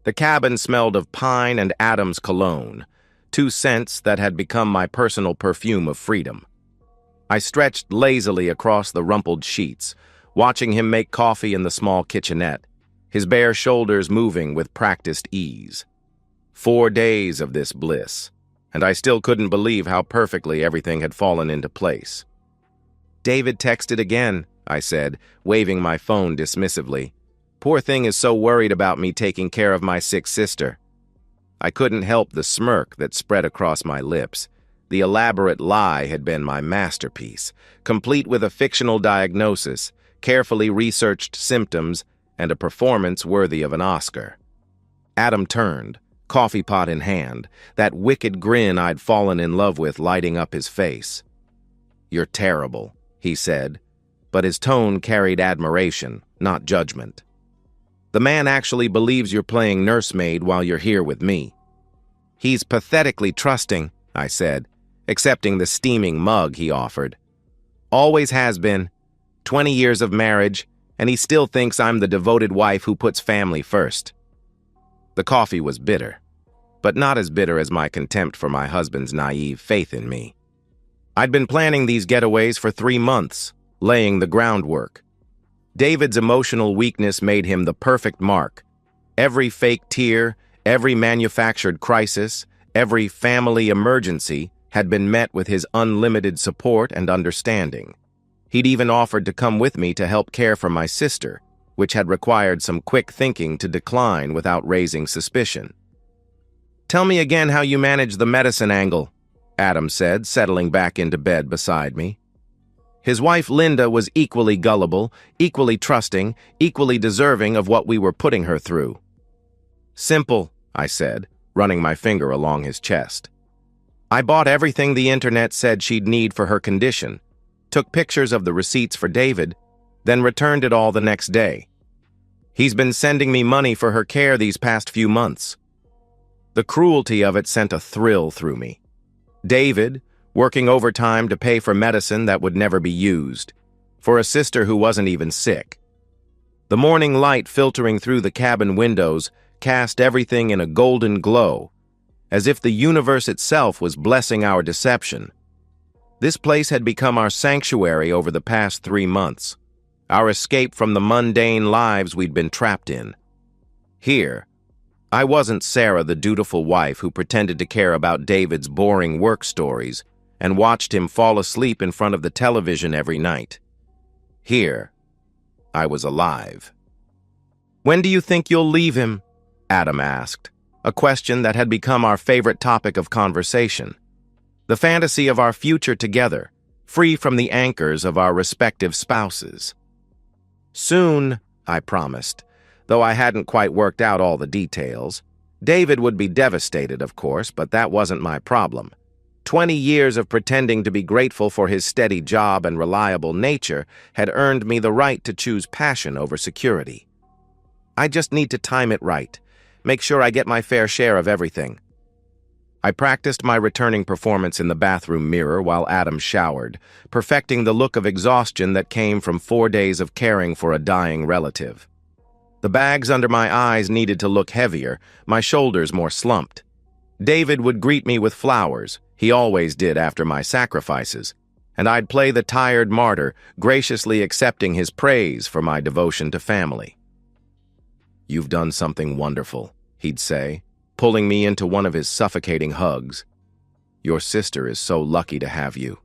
The cabin smelled of pine and Adam's cologne, two scents that had become my personal perfume of freedom. I stretched lazily across the rumpled sheets, watching him make coffee in the small kitchenette, his bare shoulders moving with practiced ease. 4 days of this bliss, and I still couldn't believe how perfectly everything had fallen into place. "David texted again," I said, waving my phone dismissively. "Poor thing is so worried about me taking care of my sick sister." I couldn't help the smirk that spread across my lips. The elaborate lie had been my masterpiece, complete with a fictional diagnosis, carefully researched symptoms, and a performance worthy of an Oscar. Adam turned, coffee pot in hand, that wicked grin I'd fallen in love with lighting up his face. "You're terrible," he said, but his tone carried admiration, not judgment. "The man actually believes you're playing nursemaid while you're here with me." "He's pathetically trusting," I said, accepting the steaming mug he offered. "Always has been. 20 years of marriage, and he still thinks I'm the devoted wife who puts family first." The coffee was bitter, but not as bitter as my contempt for my husband's naive faith in me. I'd been planning these getaways for 3 months, laying the groundwork. David's emotional weakness made him the perfect mark. Every fake tear, every manufactured crisis, every family emergency had been met with his unlimited support and understanding. He'd even offered to come with me to help care for my sister, which had required some quick thinking to decline without raising suspicion. "Tell me again how you managed the medicine angle," Adam said, settling back into bed beside me. His wife Linda was equally gullible, equally trusting, equally deserving of what we were putting her through. "Simple," I said, running my finger along his chest. "I bought everything the internet said she'd need for her condition, took pictures of the receipts for David, then returned it all the next day. He's been sending me money for her care these past few months." The cruelty of it sent a thrill through me. David, working overtime to pay for medicine that would never be used, for a sister who wasn't even sick. The morning light filtering through the cabin windows cast everything in a golden glow, as if the universe itself was blessing our deception. This place had become our sanctuary over the past 3 months, our escape from the mundane lives we'd been trapped in. Here, I wasn't Sarah, the dutiful wife who pretended to care about David's boring work stories and watched him fall asleep in front of the television every night. Here, I was alive. "When do you think you'll leave him?" Adam asked, a question that had become our favorite topic of conversation. The fantasy of our future together, free from the anchors of our respective spouses. "Soon," I promised, though I hadn't quite worked out all the details. David would be devastated, of course, but that wasn't my problem. 20 years of pretending to be grateful for his steady job and reliable nature had earned me the right to choose passion over security. I just need to time it right, make sure I get my fair share of everything. I practiced my returning performance in the bathroom mirror while Adam showered, perfecting the look of exhaustion that came from 4 days of caring for a dying relative. The bags under my eyes needed to look heavier, my shoulders more slumped. David would greet me with flowers, he always did after my sacrifices, and I'd play the tired martyr, graciously accepting his praise for my devotion to family. "You've done something wonderful," he'd say, pulling me into one of his suffocating hugs. "Your sister is so lucky to have you."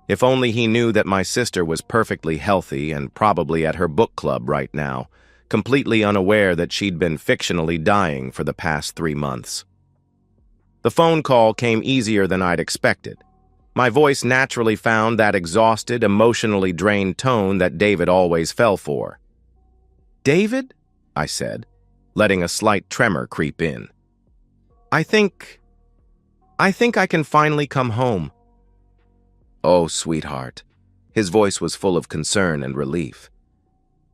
If only he knew that my sister was perfectly healthy and probably at her book club right now, completely unaware that she'd been fictionally dying for the past 3 months. The phone call came easier than I'd expected. My voice naturally found that exhausted, emotionally drained tone that David always fell for. "David?" I said, letting a slight tremor creep in. I think I can finally come home." "Oh, sweetheart." His voice was full of concern and relief.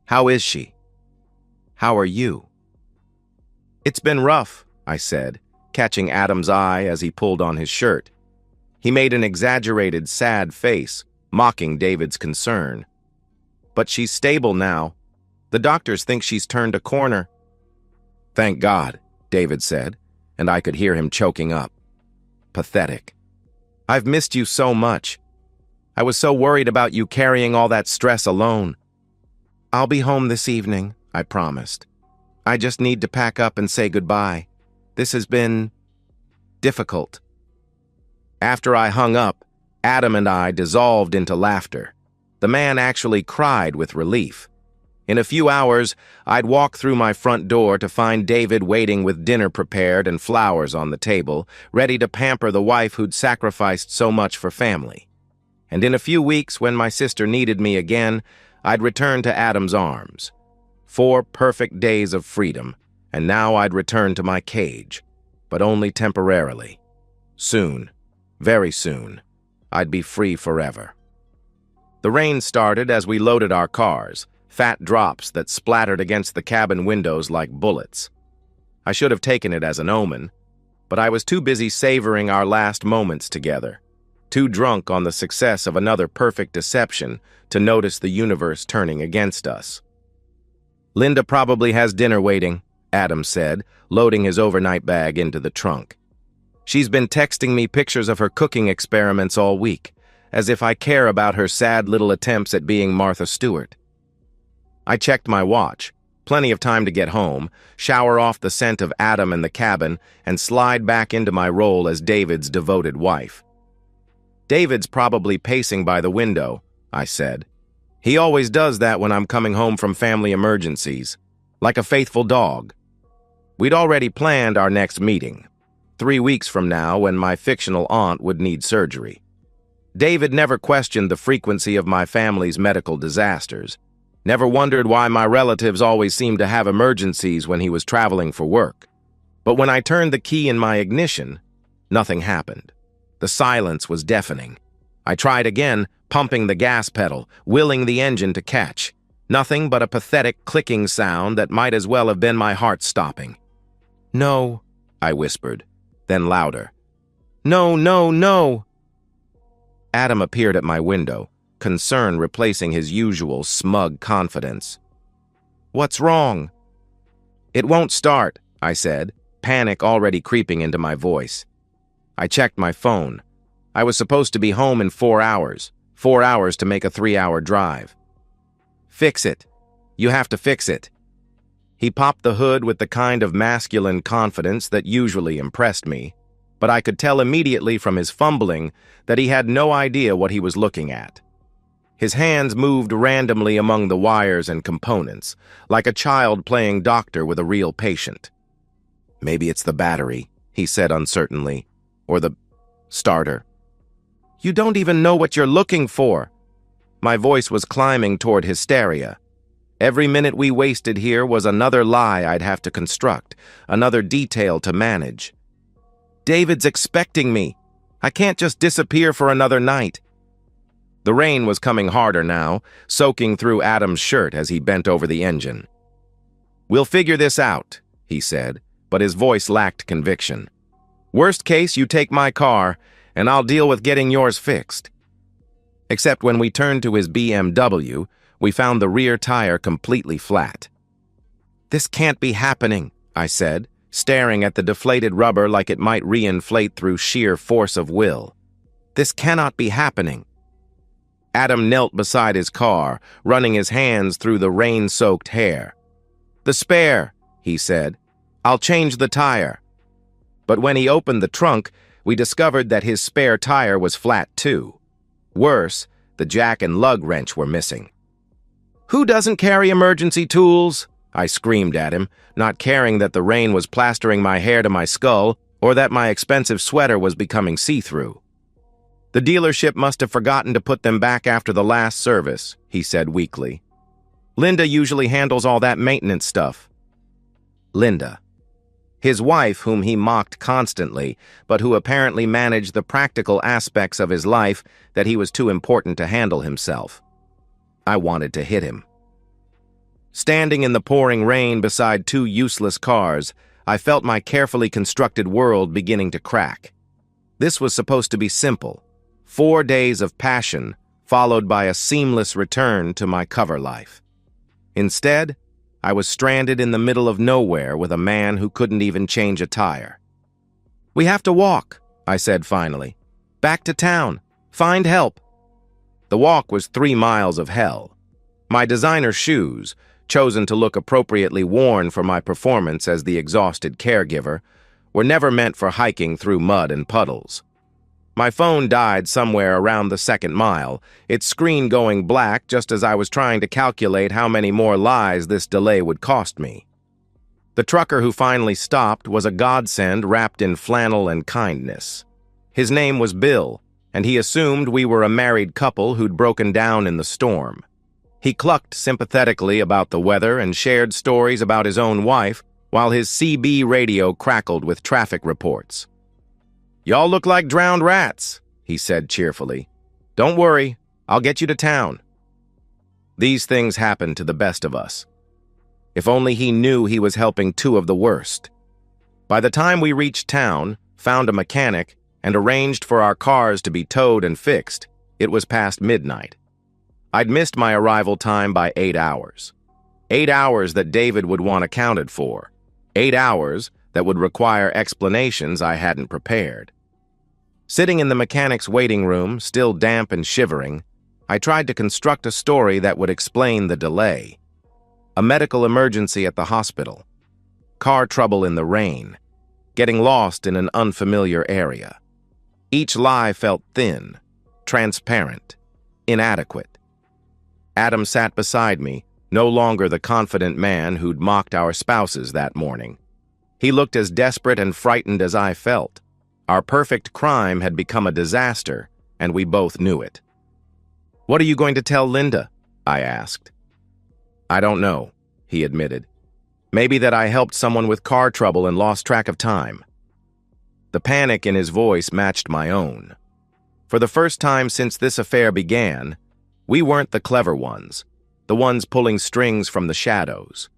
"How is she? How are you?" "It's been rough," I said, catching Adam's eye as he pulled on his shirt. He made an exaggerated, sad face, mocking David's concern. "But she's stable now. The doctors think she's turned a corner." "Thank God," David said, and I could hear him choking up. Pathetic. "I've missed you so much. I was so worried about you carrying all that stress alone." "I'll be home this evening," I promised. "I just need to pack up and say goodbye. This has been difficult." After I hung up, Adam and I dissolved into laughter. The man actually cried with relief. In a few hours, I'd walk through my front door to find David waiting with dinner prepared and flowers on the table, ready to pamper the wife who'd sacrificed so much for family. And in a few weeks, when my sister needed me again, I'd return to Adam's arms. 4 perfect days of freedom, and now I'd return to my cage, but only temporarily. Soon, very soon, I'd be free forever. The rain started as we loaded our cars, fat drops that splattered against the cabin windows like bullets. I should have taken it as an omen, but I was too busy savoring our last moments together, too drunk on the success of another perfect deception to notice the universe turning against us. "Linda probably has dinner waiting," Adam said, loading his overnight bag into the trunk. "She's been texting me pictures of her cooking experiments all week, as if I care about her sad little attempts at being Martha Stewart." I checked my watch. Plenty of time to get home, shower off the scent of Adam in the cabin, and slide back into my role as David's devoted wife. "David's probably pacing by the window," I said. "He always does that when I'm coming home from family emergencies, like a faithful dog." We'd already planned our next meeting, 3 weeks from now when my fictional aunt would need surgery. David never questioned the frequency of my family's medical disasters, never wondered why my relatives always seemed to have emergencies when he was traveling for work. But when I turned the key in my ignition, nothing happened. The silence was deafening. I tried again, pumping the gas pedal, willing the engine to catch. Nothing but a pathetic clicking sound that might as well have been my heart stopping. "No," I whispered, then louder. "No, no, no!" Adam appeared at my window, concern replacing his usual smug confidence. "What's wrong?" "It won't start," I said, panic already creeping into my voice. I checked my phone. I was supposed to be home in 4 hours. 4 hours to make a 3-hour drive. "Fix it. You have to fix it." He popped the hood with the kind of masculine confidence that usually impressed me, but I could tell immediately from his fumbling that he had no idea what he was looking at. His hands moved randomly among the wires and components, like a child playing doctor with a real patient. "Maybe it's the battery," he said uncertainly, "or the starter." "You don't even know what you're looking for." My voice was climbing toward hysteria. Every minute we wasted here was another lie I'd have to construct, another detail to manage. "David's expecting me. I can't just disappear for another night." The rain was coming harder now, soaking through Adam's shirt as he bent over the engine. "We'll figure this out," he said, but his voice lacked conviction. "Worst case, you take my car, and I'll deal with getting yours fixed." Except when we turned to his BMW, we found the rear tire completely flat. "This can't be happening," I said, staring at the deflated rubber like it might reinflate through sheer force of will. "This cannot be happening." Adam knelt beside his car, running his hands through the rain-soaked hair. "The spare," he said. "I'll change the tire." But when he opened the trunk, we discovered that his spare tire was flat too. Worse, the jack and lug wrench were missing. "Who doesn't carry emergency tools?" I screamed at him, not caring that the rain was plastering my hair to my skull or that my expensive sweater was becoming see-through. "The dealership must have forgotten to put them back after the last service," he said weakly. "Linda usually handles all that maintenance stuff." Linda. His wife, whom he mocked constantly, but who apparently managed the practical aspects of his life that he was too important to handle himself. I wanted to hit him. Standing in the pouring rain beside 2 useless cars, I felt my carefully constructed world beginning to crack. This was supposed to be simple. 4 days of passion, followed by a seamless return to my cover life. Instead, I was stranded in the middle of nowhere with a man who couldn't even change a tire. "We have to walk," I said finally. "Back to town. Find help." The walk was 3 miles of hell. My designer shoes, chosen to look appropriately worn for my performance as the exhausted caregiver, were never meant for hiking through mud and puddles. My phone died somewhere around the 2nd mile, its screen going black just as I was trying to calculate how many more lives this delay would cost me. The trucker who finally stopped was a godsend wrapped in flannel and kindness. His name was Bill, and he assumed we were a married couple who'd broken down in the storm. He clucked sympathetically about the weather and shared stories about his own wife while his CB radio crackled with traffic reports. "Y'all look like drowned rats," he said cheerfully. "Don't worry, I'll get you to town." These things happen to the best of us. If only he knew he was helping 2 of the worst. By the time we reached town, found a mechanic, and arranged for our cars to be towed and fixed, it was past midnight. I'd missed my arrival time by 8 hours. 8 hours that David would want accounted for. 8 hours that would require explanations I hadn't prepared. Sitting in the mechanic's waiting room, still damp and shivering, I tried to construct a story that would explain the delay. A medical emergency at the hospital. Car trouble in the rain. Getting lost in an unfamiliar area. Each lie felt thin, transparent, inadequate. Adam sat beside me, no longer the confident man who'd mocked our spouses that morning. He looked as desperate and frightened as I felt. Our perfect crime had become a disaster, and we both knew it. "What are you going to tell Linda?" I asked. "I don't know," he admitted. "Maybe that I helped someone with car trouble and lost track of time." The panic in his voice matched my own. For the first time since this affair began, we weren't the clever ones, the ones pulling strings from the shadows.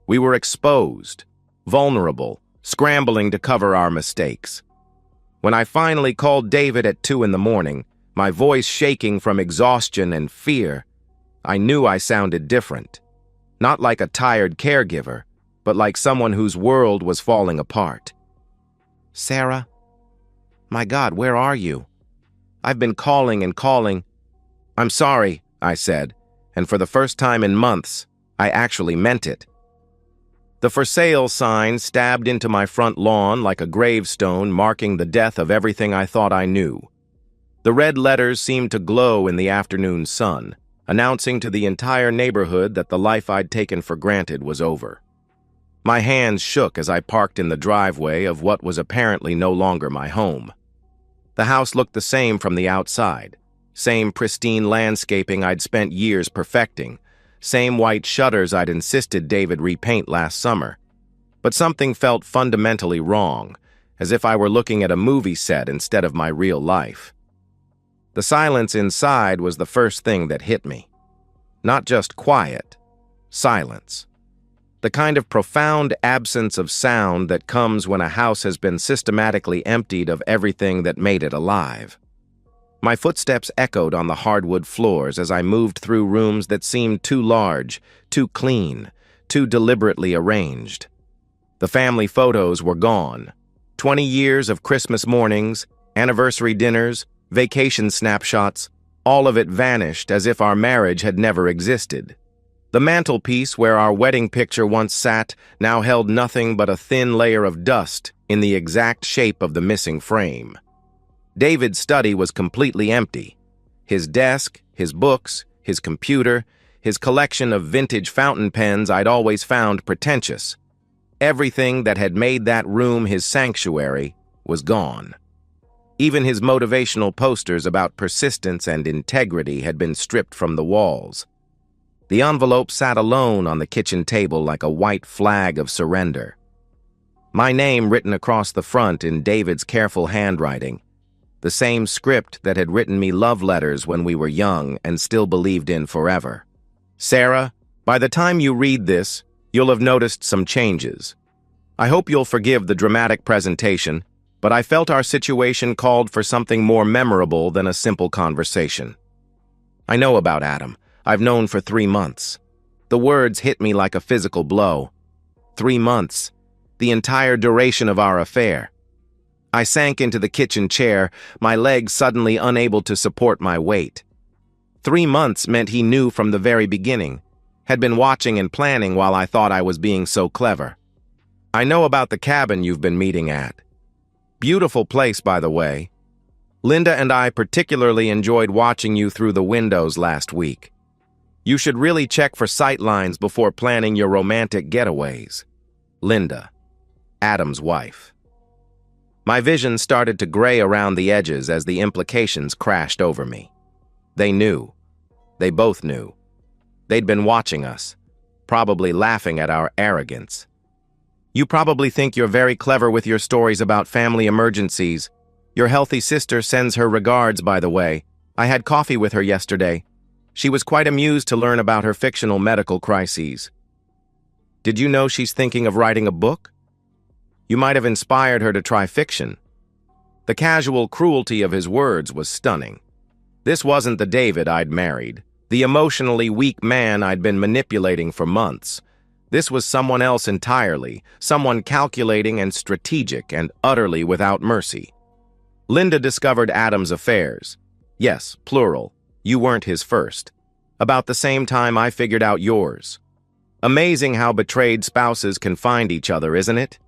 We were exposed, vulnerable, scrambling to cover our mistakes. When I finally called David at 2 in the morning, my voice shaking from exhaustion and fear, I knew I sounded different. Not like a tired caregiver, but like someone whose world was falling apart. "Sarah? My God, where are you? I've been calling and calling." "I'm sorry," I said, and for the first time in months, I actually meant it. The for sale sign stabbed into my front lawn like a gravestone marking the death of everything I thought I knew. The red letters seemed to glow in the afternoon sun, announcing to the entire neighborhood that the life I'd taken for granted was over. My hands shook as I parked in the driveway of what was apparently no longer my home. The house looked the same from the outside, same pristine landscaping I'd spent years perfecting, same white shutters I'd insisted David repaint last summer. But something felt fundamentally wrong, as if I were looking at a movie set instead of my real life. The silence inside was the first thing that hit me. Not just quiet, silence. The kind of profound absence of sound that comes when a house has been systematically emptied of everything that made it alive. My footsteps echoed on the hardwood floors as I moved through rooms that seemed too large, too clean, too deliberately arranged. The family photos were gone. 20 years of Christmas mornings, anniversary dinners, vacation snapshots, all of it vanished as if our marriage had never existed. The mantelpiece where our wedding picture once sat now held nothing but a thin layer of dust in the exact shape of the missing frame. David's study was completely empty. His desk, his books, his computer, his collection of vintage fountain pens I'd always found pretentious. Everything that had made that room his sanctuary was gone. Even his motivational posters about persistence and integrity had been stripped from the walls. The envelope sat alone on the kitchen table like a white flag of surrender. My name written across the front in David's careful handwriting, the same script that had written me love letters when we were young and still believed in forever. "Sarah, by the time you read this, you'll have noticed some changes. I hope you'll forgive the dramatic presentation, but I felt our situation called for something more memorable than a simple conversation. I know about Adam. I've known for 3 months. The words hit me like a physical blow. 3 months. The entire duration of our affair. I sank into the kitchen chair, my legs suddenly unable to support my weight. 3 months meant he knew from the very beginning, had been watching and planning while I thought I was being so clever. I know about the cabin you've been meeting at. Beautiful place, by the way. Linda and I particularly enjoyed watching you through the windows last week. You should really check for sightlines before planning your romantic getaways. Linda, Adam's wife. My vision started to gray around the edges as the implications crashed over me. They knew. They both knew. They'd been watching us, probably laughing at our arrogance. You probably think you're very clever with your stories about family emergencies. Your healthy sister sends her regards, by the way. I had coffee with her yesterday. She was quite amused to learn about her fictional medical crises. Did you know she's thinking of writing a book? You might have inspired her to try fiction. The casual cruelty of his words was stunning. This wasn't the David I'd married, the emotionally weak man I'd been manipulating for months. This was someone else entirely, someone calculating and strategic and utterly without mercy. Linda discovered Adam's affairs. Yes, plural. You weren't his first. About the same time I figured out yours. Amazing how betrayed spouses can find each other, isn't it?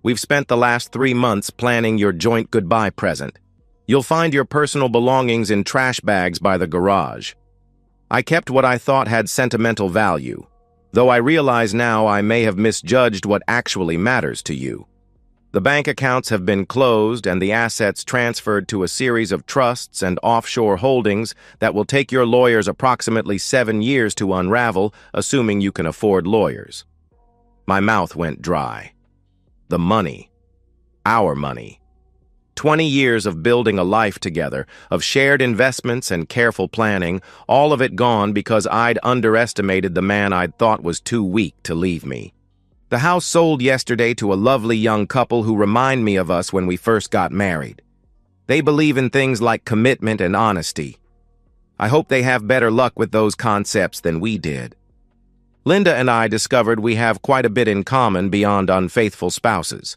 We've spent the last 3 months planning your joint goodbye present. You'll find your personal belongings in trash bags by the garage. I kept what I thought had sentimental value, though I realize now I may have misjudged what actually matters to you. The bank accounts have been closed and the assets transferred to a series of trusts and offshore holdings that will take your lawyers approximately 7 years to unravel, assuming you can afford lawyers. My mouth went dry. The money. Our money. 20 years of building a life together, of shared investments and careful planning, all of it gone because I'd underestimated the man I'd thought was too weak to leave me. The house sold yesterday to a lovely young couple who remind me of us when we first got married. They believe in things like commitment and honesty. I hope they have better luck with those concepts than we did. Linda and I discovered we have quite a bit in common beyond unfaithful spouses.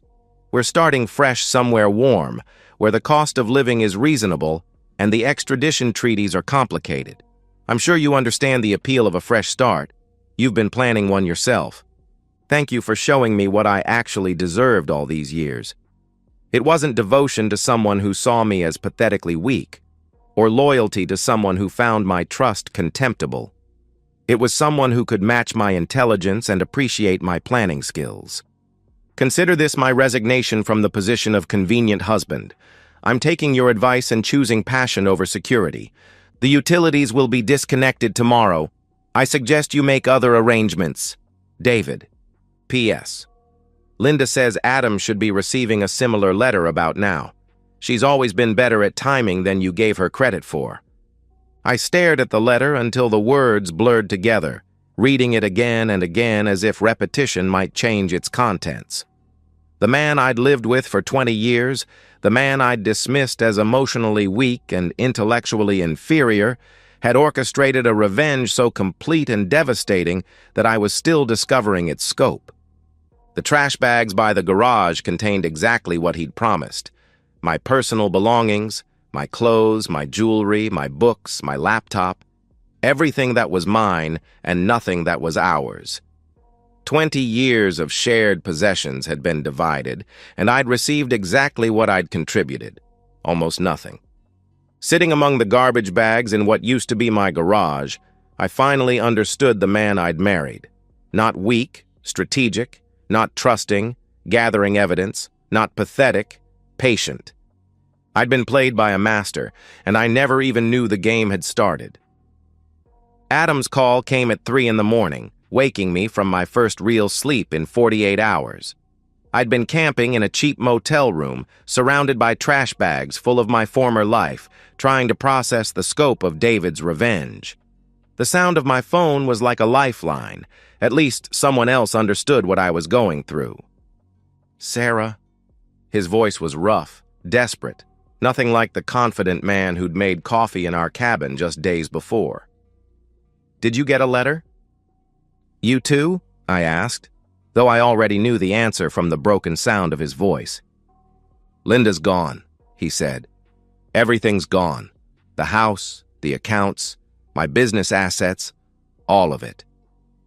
We're starting fresh somewhere warm, where the cost of living is reasonable and the extradition treaties are complicated. I'm sure you understand the appeal of a fresh start. You've been planning one yourself. Thank you for showing me what I actually deserved all these years. It wasn't devotion to someone who saw me as pathetically weak, or loyalty to someone who found my trust contemptible. It was someone who could match my intelligence and appreciate my planning skills. Consider this my resignation from the position of convenient husband. I'm taking your advice and choosing passion over security. The utilities will be disconnected tomorrow. I suggest you make other arrangements. David. P.S. Linda says Adam should be receiving a similar letter about now. She's always been better at timing than you gave her credit for. I stared at the letter until the words blurred together, reading it again and again as if repetition might change its contents. The man I'd lived with for 20 years, the man I'd dismissed as emotionally weak and intellectually inferior, had orchestrated a revenge so complete and devastating that I was still discovering its scope. The trash bags by the garage contained exactly what he'd promised. My personal belongings, my clothes, my jewelry, my books, my laptop, everything that was mine and nothing that was ours. 20 years of shared possessions had been divided, and I'd received exactly what I'd contributed, almost nothing. Sitting among the garbage bags in what used to be my garage, I finally understood the man I'd married. Not weak, strategic, not trusting, gathering evidence, not pathetic, patient. I'd been played by a master, and I never even knew the game had started. Adam's call came at 3 in the morning, waking me from my first real sleep in 48 hours. I'd been camping in a cheap motel room, surrounded by trash bags full of my former life, trying to process the scope of David's revenge. The sound of my phone was like a lifeline. At least someone else understood what I was going through. Sarah? His voice was rough, desperate, nothing like the confident man who'd made coffee in our cabin just days before. Did you get a letter? You too? I asked, though I already knew the answer from the broken sound of his voice. Linda's gone, he said. Everything's gone. The house, the accounts, my business assets, all of it.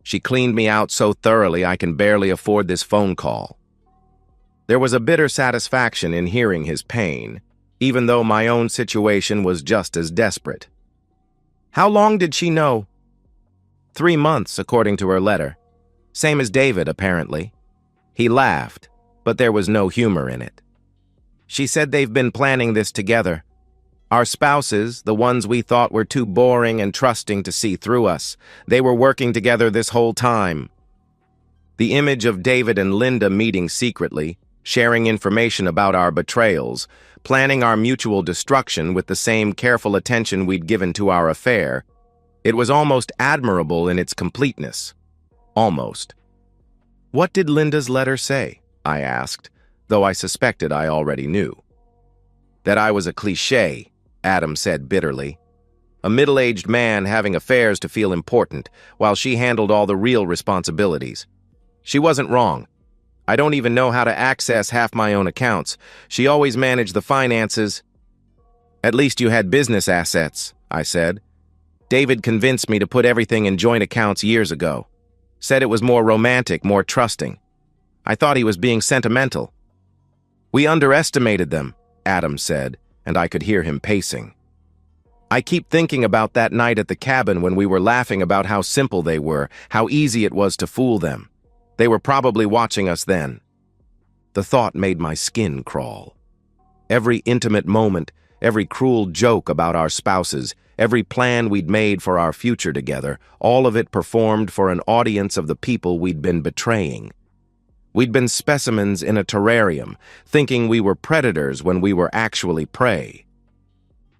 She cleaned me out so thoroughly I can barely afford this phone call. There was a bitter satisfaction in hearing his pain, even though my own situation was just as desperate. How long did she know? 3 months, according to her letter. Same as David, apparently. He laughed, but there was no humor in it. She said they've been planning this together. Our spouses, the ones we thought were too boring and trusting to see through us, they were working together this whole time. The image of David and Linda meeting secretly, sharing information about our betrayals, planning our mutual destruction with the same careful attention we'd given to our affair, it was almost admirable in its completeness. Almost. What did Linda's letter say? I asked, though I suspected I already knew. That I was a cliché, Adam said bitterly. A middle-aged man having affairs to feel important, while she handled all the real responsibilities. She wasn't wrong. I don't even know how to access half my own accounts. She always managed the finances. At least you had business assets, I said. David convinced me to put everything in joint accounts years ago. Said it was more romantic, more trusting. I thought he was being sentimental. We underestimated them, Adam said, and I could hear him pacing. I keep thinking about that night at the cabin when we were laughing about how simple they were, how easy it was to fool them. They were probably watching us then. The thought made my skin crawl. Every intimate moment, every cruel joke about our spouses, every plan we'd made for our future together, all of it performed for an audience of the people we'd been betraying. We'd been specimens in a terrarium, thinking we were predators when we were actually prey.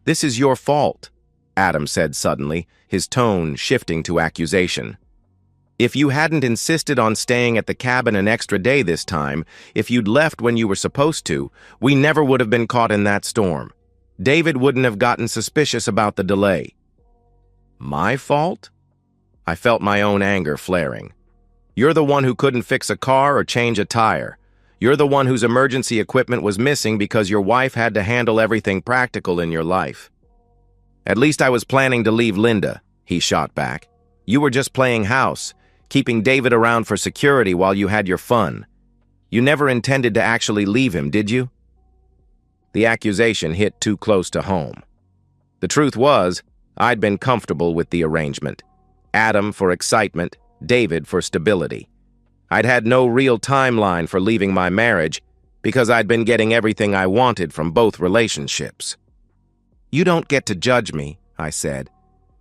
This is your fault, Adam said suddenly, his tone shifting to accusation. If you hadn't insisted on staying at the cabin an extra day this time, if you'd left when you were supposed to, we never would have been caught in that storm. David wouldn't have gotten suspicious about the delay. My fault? I felt my own anger flaring. You're the one who couldn't fix a car or change a tire. You're the one whose emergency equipment was missing because your wife had to handle everything practical in your life. At least I was planning to leave Linda, he shot back. You were just playing house, keeping David around for security while you had your fun. You never intended to actually leave him, did you? The accusation hit too close to home. The truth was, I'd been comfortable with the arrangement. Adam for excitement, David for stability. I'd had no real timeline for leaving my marriage because I'd been getting everything I wanted from both relationships. You don't get to judge me, I said.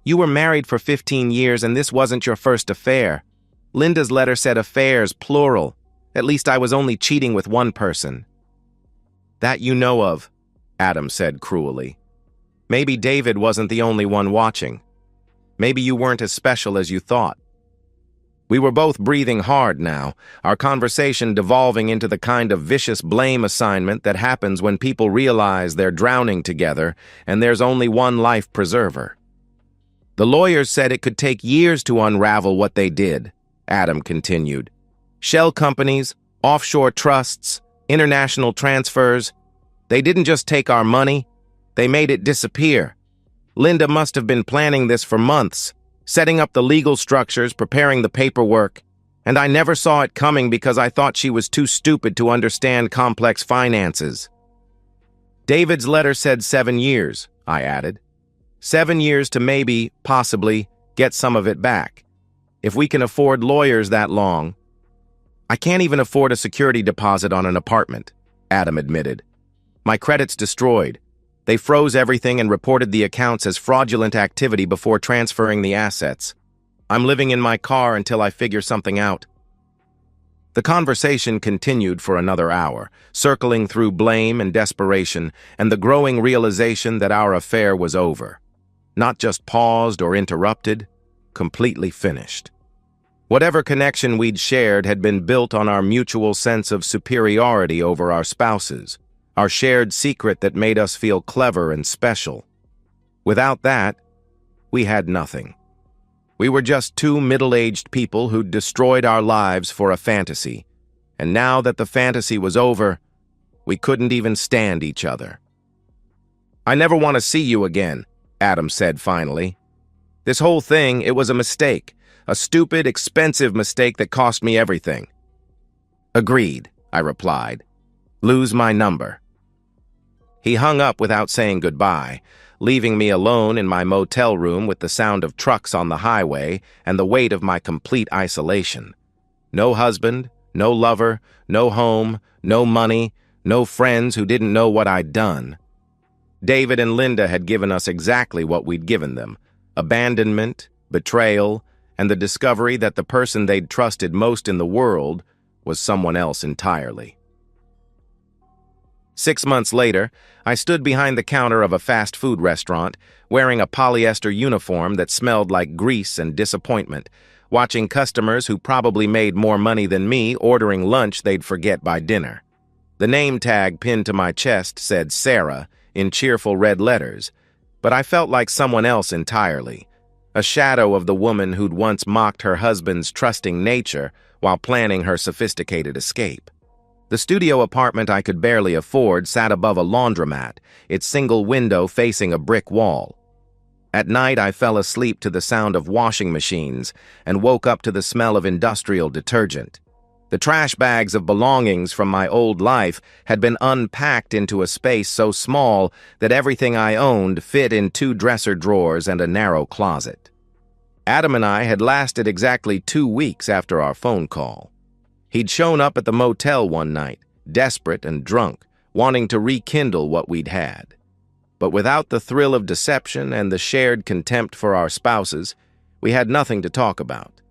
You were married for 15 years and this wasn't your first affair. Linda's letter said affairs, plural. At least I was only cheating with one person. That you know of, Adam said cruelly. Maybe David wasn't the only one watching. Maybe you weren't as special as you thought. We were both breathing hard now, our conversation devolving into the kind of vicious blame assignment that happens when people realize they're drowning together and there's only one life preserver. The lawyers said it could take years to unravel what they did, Adam continued. Shell companies, offshore trusts, international transfers. They didn't just take our money, they made it disappear. Linda must have been planning this for months, setting up the legal structures, preparing the paperwork, and I never saw it coming because I thought she was too stupid to understand complex finances. David's letter said 7 years, I added. 7 years to maybe, possibly, get some of it back. If we can afford lawyers that long. I can't even afford a security deposit on an apartment, Adam admitted. My credit's destroyed. They froze everything and reported the accounts as fraudulent activity before transferring the assets. I'm living in my car until I figure something out. The conversation continued for another hour, circling through blame and desperation and the growing realization that our affair was over. Not just paused or interrupted, completely finished. Whatever connection we'd shared had been built on our mutual sense of superiority over our spouses, our shared secret that made us feel clever and special. Without that, we had nothing. We were just two middle-aged people who'd destroyed our lives for a fantasy. And now that the fantasy was over, we couldn't even stand each other. "I never want to see you again," Adam said finally. "This whole thing, it was a mistake. A stupid, expensive mistake that cost me everything." "Agreed," I replied. "Lose my number." He hung up without saying goodbye, leaving me alone in my motel room with the sound of trucks on the highway and the weight of my complete isolation. No husband, no lover, no home, no money, no friends who didn't know what I'd done. David and Linda had given us exactly what we'd given them: abandonment, betrayal, and the discovery that the person they'd trusted most in the world was someone else entirely. 6 months later, I stood behind the counter of a fast food restaurant, wearing a polyester uniform that smelled like grease and disappointment, watching customers who probably made more money than me ordering lunch they'd forget by dinner. The name tag pinned to my chest said Sarah in cheerful red letters, but I felt like someone else entirely, a shadow of the woman who'd once mocked her husband's trusting nature while planning her sophisticated escape. The studio apartment I could barely afford sat above a laundromat, its single window facing a brick wall. At night, I fell asleep to the sound of washing machines and woke up to the smell of industrial detergent. The trash bags of belongings from my old life had been unpacked into a space so small that everything I owned fit in 2 dresser drawers and a narrow closet. Adam and I had lasted exactly 2 weeks after our phone call. He'd shown up at the motel one night, desperate and drunk, wanting to rekindle what we'd had. But without the thrill of deception and the shared contempt for our spouses, we had nothing to talk about.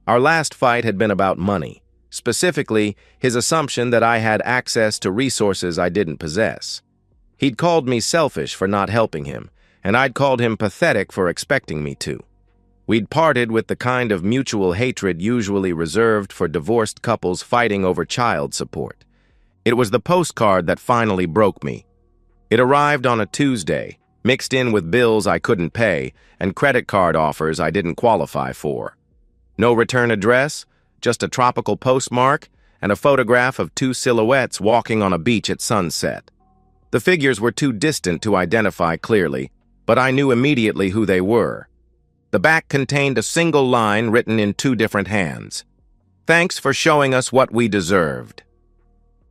Our last fight had been about money, specifically his assumption that I had access to resources I didn't possess. He'd called me selfish for not helping him, and I'd called him pathetic for expecting me to. We'd parted with the kind of mutual hatred usually reserved for divorced couples fighting over child support. It was the postcard that finally broke me. It arrived on a Tuesday, mixed in with bills I couldn't pay and credit card offers I didn't qualify for. No return address, just a tropical postmark and a photograph of 2 silhouettes walking on a beach at sunset. The figures were too distant to identify clearly, but I knew immediately who they were. The back contained a single line written in 2 different hands. "Thanks for showing us what we deserved."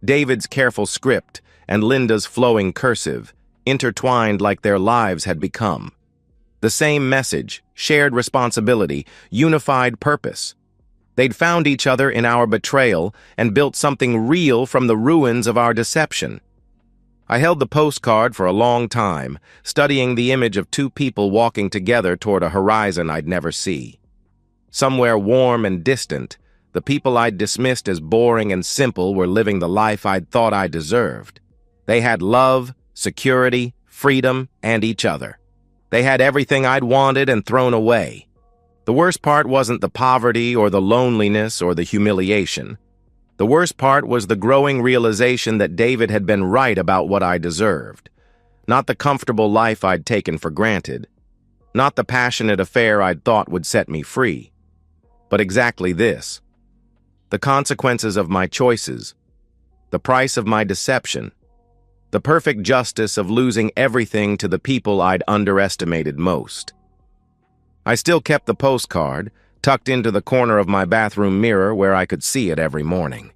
David's careful script and Linda's flowing cursive, intertwined like their lives had become. The same message, shared responsibility, unified purpose. They'd found each other in our betrayal and built something real from the ruins of our deception. I held the postcard for a long time, studying the image of 2 people walking together toward a horizon I'd never see. Somewhere warm and distant, the people I'd dismissed as boring and simple were living the life I'd thought I deserved. They had love, security, freedom, and each other. They had everything I'd wanted and thrown away. The worst part wasn't the poverty or the loneliness or the humiliation. The worst part was the growing realization that David had been right about what I deserved. Not the comfortable life I'd taken for granted. Not the passionate affair I'd thought would set me free. But exactly this. The consequences of my choices. The price of my deception. The perfect justice of losing everything to the people I'd underestimated most. I still kept the postcard, tucked into the corner of my bathroom mirror where I could see it every morning.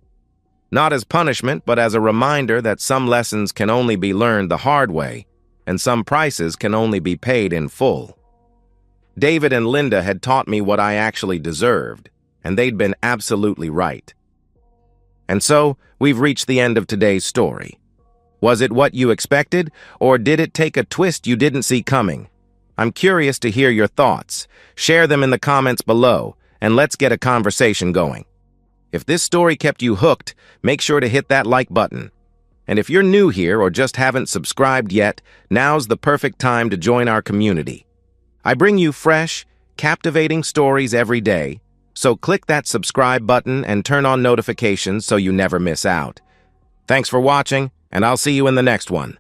Not as punishment, but as a reminder that some lessons can only be learned the hard way, and some prices can only be paid in full. David and Linda had taught me what I actually deserved, and they'd been absolutely right. And so, we've reached the end of today's story. Was it what you expected, or did it take a twist you didn't see coming? I'm curious to hear your thoughts. Share them in the comments below, and let's get a conversation going. If this story kept you hooked, make sure to hit that like button. And if you're new here or just haven't subscribed yet, now's the perfect time to join our community. I bring you fresh, captivating stories every day, so click that subscribe button and turn on notifications so you never miss out. Thanks for watching, and I'll see you in the next one.